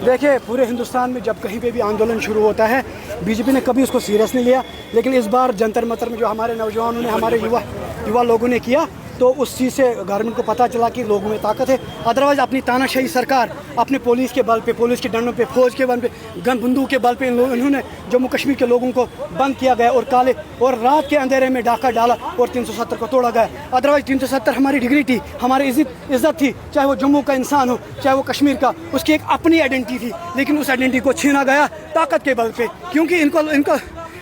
देखिए, पूरे हिंदुस्तान में जब कहीं पे भी आंदोलन शुरू होता है, बीजेपी ने कभी उसको सीरियस नहीं लिया, लेकिन इस बार जंतर मंतर में जो हमारे नौजवानों ने, हमारे युवा लोगों ने किया, तो उस चीज़ से गवर्नमेंट को पता चला कि लोगों में ताकत है। अदरवाइज़ अपनी तानाशाही सरकार अपने पुलिस के बल पे, पुलिस के डंडों पे, फौज के बल पे, गन बंदूक के बल पे इन्होंने जम्मू कश्मीर के लोगों को बंद किया गया और रात के अंधेरे में डाका डाला और 370 को तोड़ा गया। अदरवाइज़ 370 हमारी डिग्री थी, हमारी इज्जत थी, चाहे वो जम्मू का इंसान हो, चाहे वो कश्मीर का, उसकी एक अपनी आइडेंटिटी थी, लेकिन उस आइडेंटिटी को छीना गया ताकत के बल पे, क्योंकि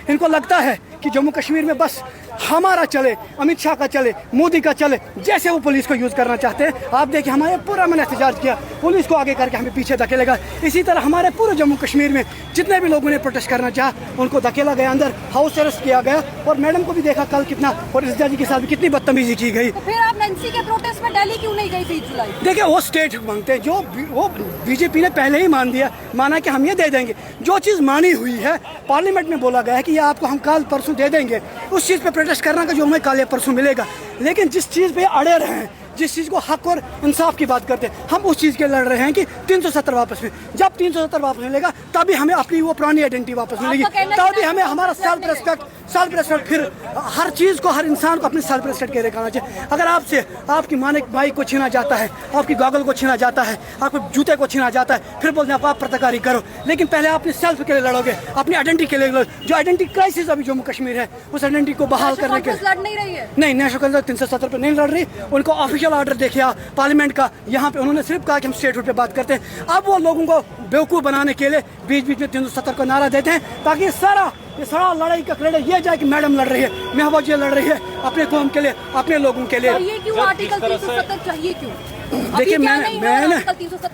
इनको लगता है कि जम्मू कश्मीर में बस हमारा चले, अमित शाह का चले, मोदी का चले, जैसे वो पुलिस को यूज़ करना चाहते हैं। आप देखिए, हमारे पूरा मैंने एहतजाज किया, पुलिस को आगे करके हमें पीछे धकेलेगा। इसी तरह हमारे पूरे जम्मू कश्मीर में जितने भी लोगों ने प्रोटेस्ट करना चाहा, उनको धकेला गया, अंदर हाउस अरेस्ट किया गया। और मैडम को भी देखा कल कितना, और इस जी के साथ भी कितनी बदतमीजी की गई। तो फिर आप नैन्सी के प्रोटेस्ट में दिल्ली क्यों नहीं गई 20 जुलाई? देखिए, वो स्टेट मांगते हैं, जो वो बीजेपी ने पहले ही माना कि हम ये दे देंगे। जो चीज़ मानी हुई है, पार्लियामेंट में बोला गया है कि ये आपको हम कल परसों दे देंगे, उस चीज़ पे प्रोटेस्ट करना का जो हमें कल या परसों मिलेगा। लेकिन जिस चीज़ पे अड़े रहे हैं, जिस चीज़ को हक और इंसाफ की बात करते हैं, हम उस चीज़ के लड़ रहे हैं कि 370 वापस में। जब 370 वापस मिलेगा, तभी हमें अपनी वो पुरानी आइडेंटिटी वापस मिलेगी, तभी हमें हमारा सेल्फ रिस्पेक्ट, फिर हर चीज़ को, हर इंसान को अपनी सेल्फ रिस्पेक्ट के रखना चाहिए। अगर आपसे आपकी बाइक को छीना जाता है, आपकी गॉगल को छीना जाता है, आपको जूते को छीना जाता है, फिर बोलते हैं आप प्रतिकारी करो, लेकिन पहले अपने सेल्फ के लिए लड़ोगे, अपनी आइडेंटिटी के लिए लड़ोगे। जो आइडेंटिटी क्राइसिस अभी जम्मू कश्मीर है, उस आइडेंटिटी को बहाल करने के लड़ नहीं रही है। नहीं, नेशनल कांफ्रेंस 370 पे नहीं लड़ रही। उनको ऑफिशियल ऑर्डर देखिए आप पार्लियामेंट का, यहाँ पे उन्होंने सिर्फ कहा कि हम स्टेटहुड पे बात करते हैं। अब वो लोगों को बेवकूफ़ बनाने के लिए बीच बीच में 370 को नारा देते हैं, ताकि ये सारा लड़ाई का क्रेडिट ये जाए कि मैडम लड़ रही है, महबूब जी लड़ रही है अपने कौम के लिए, अपने लोगों के लिए। चाहिए क्यों आर्टिकल 370 चाहिए क्यों? देखिए, मैंने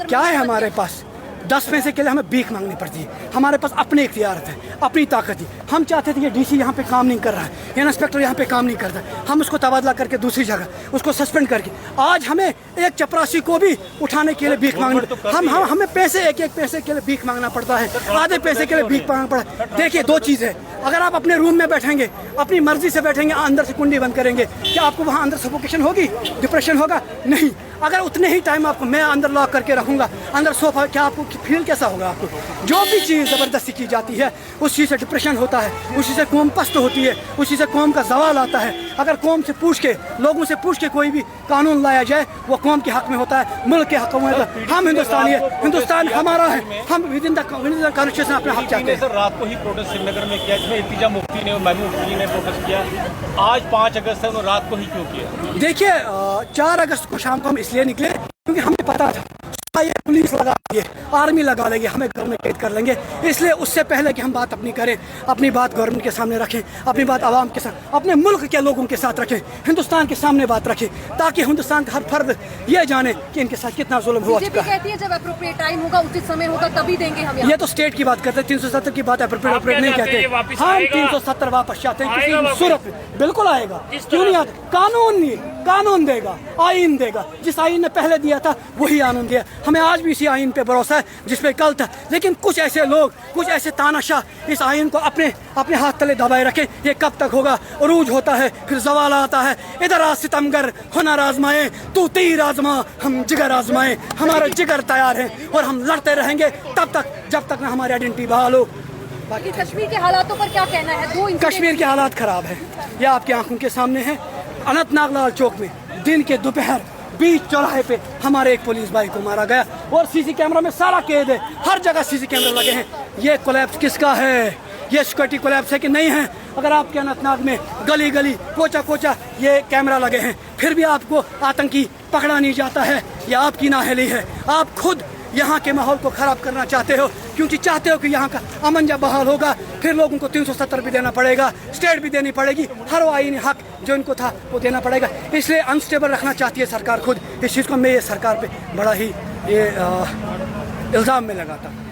क्या है हमारे पास 10 पैसे के लिए हमें भीख मांगनी पड़ती है। हमारे पास अपनी इख्तियारत है, अपनी ताकत है। हम चाहते थे ये डीसी यहाँ पे काम नहीं कर रहा है, ये इंस्पेक्टर यहाँ पे काम नहीं करता, हम उसको तबादला करके दूसरी जगह उसको सस्पेंड करके, आज हमें एक चपरासी को भी उठाने के लिए भीख मांगनी, हमें पैसे एक पैसे के लिए भीख मांगना पड़ता है, आधे पैसे के लिए भीख मांगना पड़ता है। देखिए, दो चीज़ है, अगर आप अपने रूम में बैठेंगे, अपनी मर्जी से बैठेंगे, अंदर से कुंडी बंद करेंगे, क्या आपको वहाँ अंदर सफोकेशन होगी, डिप्रेशन होगा? नहीं। अगर उतने ही टाइम आपको मैं अंदर लॉक करके रखूंगा, अंदर सोफा, क्या आपको फील कैसा होगा? आपको जो भी चीज़ ज़बरदस्ती की जाती है, उस चीज़ से डिप्रेशन होता है, उसी से कौम पस्त होती है, उसी से कौम का जवाल आता है। अगर कौम से पूछ के, लोगों से पूछ के कोई भी कानून लाया जाए, वो कौम के हक में होता है, मुल्क के हक में होता है। हम हिंदुस्तानी है, हिंदुस्तान हमारा है, हम विद इन द कॉन्स्टिट्यूशन अपने हक चाहते हैं। रात को ही प्रोटेस्ट श्रीनगर में किया, जिसमें इल्तिजा मुफ्ती ने और महबूब मुफ्ती ने प्रोटेस्ट किया। आज 5 अगस्त है, रात को ही क्यों किया? देखिए, 4 अगस्त को शाम को हम इसलिए निकले क्योंकि हमें पता था ये पुलिस लगा देगी, आर्मी लगा देगी, हमें घर में कैद कर लेंगे। इसलिए उससे पहले कि हम बात अपनी करें, अपनी बात गवर्नमेंट के सामने रखें, अपनी बात आवाम के साथ, अपने मुल्क के लोगों के साथ रखें, हिंदुस्तान के सामने बात रखें, ताकि हिंदुस्तान का हर फर्द ये जाने कि इनके साथ कितना जुल्म हुआ चुका है। कहती है जब एप्रोप्रिएट टाइम होगा, उचित समय होगा, तभी देंगे हम। ये तो स्टेट की बात करते हैं, 370 की बात एप्रोप्रिएट नहीं कहते। हम 370 वापस चाहते हैं, किसी सूरत में बिल्कुल आएगा। क्यों नहीं आता? कानून देगा, आइन देगा। जिस आइन ने पहले दिया था वही कानून दिया। हमें आज भी इसी आइन पे भरोसा है जिसपे कल था। लेकिन कुछ ऐसे लोग, कुछ ऐसे तानाशाह इस आइन को अपने हाथ तले दबाए रखे। ये कब तक होगा? उरूज होता है, फिर जवाल आता है। इधर आ सितमगर, हुनर आजमाए, तू तीर आजमा, हम जिगर आजमाए। हमारा जिगर तैयार है और हम लड़ते रहेंगे तब तक, जब तक ना हमारी आइडेंटिटी बहाल हो। बाकी कश्मीर के हालातों पर क्या कहना है? कश्मीर के हालात खराब है, ये आपकी आंखों के सामने है। अनंतनाग लाल चौक में दिन के दोपहर बीच चौराहे पे हमारे एक पुलिस भाई को मारा गया और सीसी कैमरा में सारा कैद है, हर जगह सीसी कैमरे लगे हैं। ये कोलैप्स किसका है? ये सिक्योरिटी कोलैप्स है कि नहीं है? अगर आपके अनंतनाग में गली गली, कोचा कोचा ये कैमरा लगे हैं, फिर भी आपको आतंकी पकड़ा नहीं जाता है, ये आपकी नाअहली है। आप खुद यहाँ के माहौल को ख़राब करना चाहते हो, क्योंकि चाहते हो कि यहाँ का अमन जब बहाल होगा, फिर लोगों को 370 भी देना पड़ेगा, स्टेट भी देनी पड़ेगी, हर आईनी हक जो इनको था वो देना पड़ेगा। इसलिए अनस्टेबल रखना चाहती है सरकार खुद। इस चीज़ को मैं ये सरकार पे बड़ा ही इल्ज़ाम में लगाता हूँ।